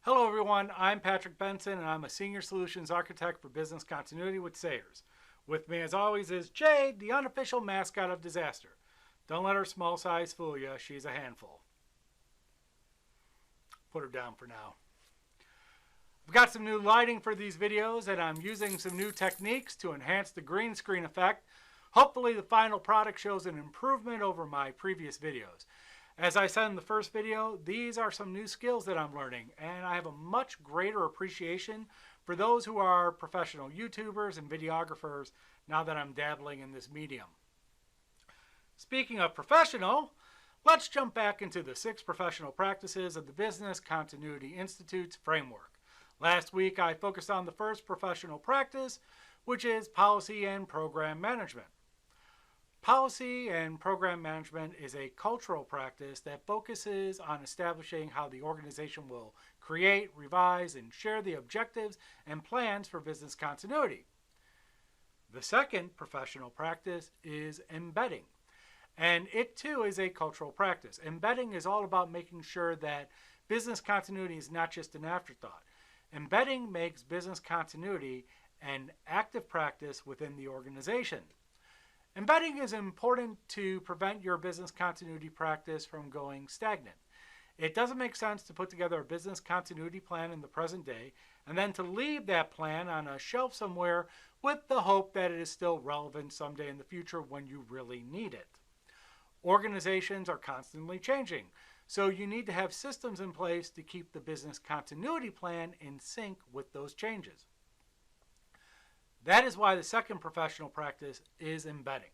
Hello everyone, I'm Patrick Benson and I'm a Senior Solutions Architect for Business Continuity with Sayers. With me as always is Jade, the unofficial mascot of disaster. Don't let her small size fool you, she's a handful. Put her down for now. I've got some new lighting for these videos and I'm using some new techniques to enhance the green screen effect. Hopefully the final product shows an improvement over my previous videos. As I said in the first video, these are some new skills that I'm learning, and I have a much greater appreciation for those who are professional YouTubers and videographers now that I'm dabbling in this medium. Speaking of professional, let's jump back into the 6 professional practices of the Business Continuity Institute's framework. Last week I focused on the first professional practice, which is policy and program management. Policy and program management is a cultural practice that focuses on establishing how the organization will create, revise, and share the objectives and plans for business continuity. The second professional practice is embedding, and it too is a cultural practice. Embedding is all about making sure that business continuity is not just an afterthought. Embedding makes business continuity an active practice within the organization. Embedding is important to prevent your business continuity practice from going stagnant. It doesn't make sense to put together a business continuity plan in the present day and then to leave that plan on a shelf somewhere with the hope that it is still relevant someday in the future when you really need it. Organizations are constantly changing, so you need to have systems in place to keep the business continuity plan in sync with those changes. That is why the second professional practice is embedding.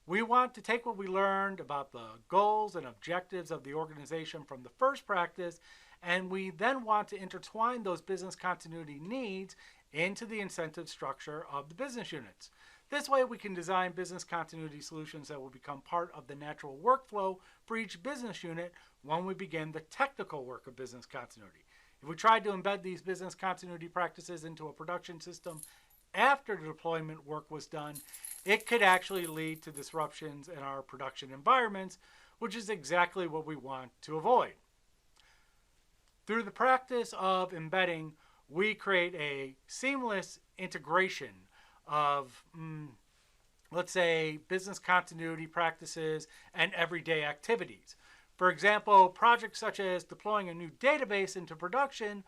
We want to take what we learned about the goals and objectives of the organization from the first practice, and we then want to intertwine those business continuity needs into the incentive structure of the business units. This way we can design business continuity solutions that will become part of the natural workflow for each business unit when we begin the technical work of business continuity. If we tried to embed these business continuity practices into a production system after the deployment work was done, it could actually lead to disruptions in our production environments, which is exactly what we want to avoid. Through the practice of embedding, we create a seamless integration of, let's say, business continuity practices and everyday activities. For example, projects such as deploying a new database into production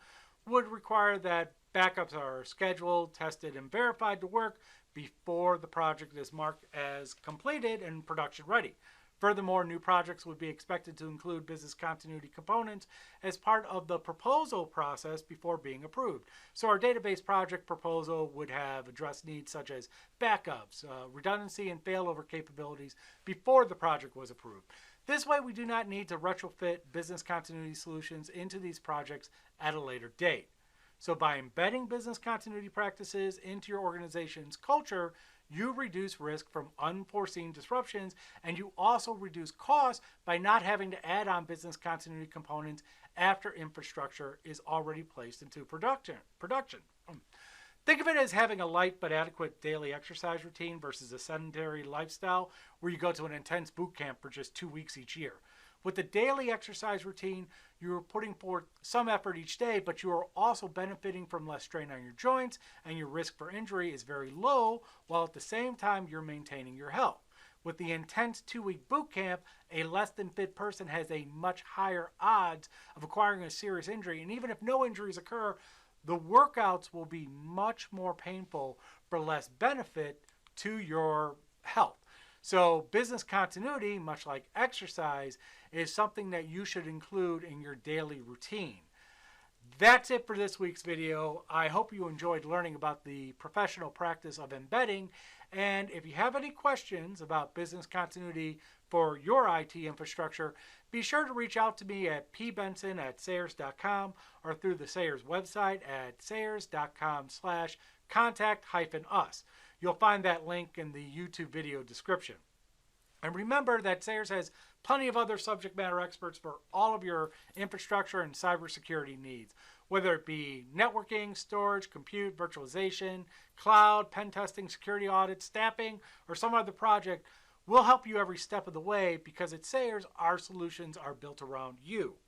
would require that backups are scheduled, tested, and verified to work before the project is marked as completed and production ready. Furthermore, new projects would be expected to include business continuity components as part of the proposal process before being approved. So our database project proposal would have addressed needs such as backups, redundancy, and failover capabilities before the project was approved. This way, we do not need to retrofit business continuity solutions into these projects at a later date. So by embedding business continuity practices into your organization's culture, you reduce risk from unforeseen disruptions, and you also reduce costs by not having to add on business continuity components after infrastructure is already placed into production. Think of it as having a light but adequate daily exercise routine versus a sedentary lifestyle where you go to an intense boot camp for just 2 weeks each year. With the daily exercise routine, you're putting forth some effort each day, but you are also benefiting from less strain on your joints, and your risk for injury is very low, while at the same time you're maintaining your health. With the intense 2-week boot camp, a less than fit person has a much higher odds of acquiring a serious injury, and even if no injuries occur, the workouts will be much more painful for less benefit to your health. So business continuity, much like exercise, is something that you should include in your daily routine. That's it for this week's video. I hope you enjoyed learning about the professional practice of embedding. And if you have any questions about business continuity for your IT infrastructure, be sure to reach out to me at pbenson@sayers.com or through the Sayers website at sayers.com/contact-us. You'll find that link in the YouTube video description. And remember that Sayers has plenty of other subject matter experts for all of your infrastructure and cybersecurity needs, whether it be networking, storage, compute, virtualization, cloud, pen testing, security audit, staffing, or some other project. We'll help you every step of the way because at Sayers, our solutions are built around you.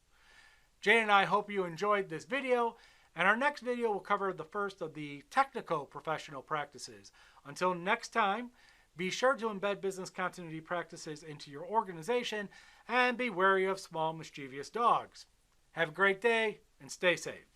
Jane and I hope you enjoyed this video, and our next video will cover the first of the technical professional practices. Until next time, be sure to embed business continuity practices into your organization and be wary of small mischievous dogs. Have a great day and stay safe.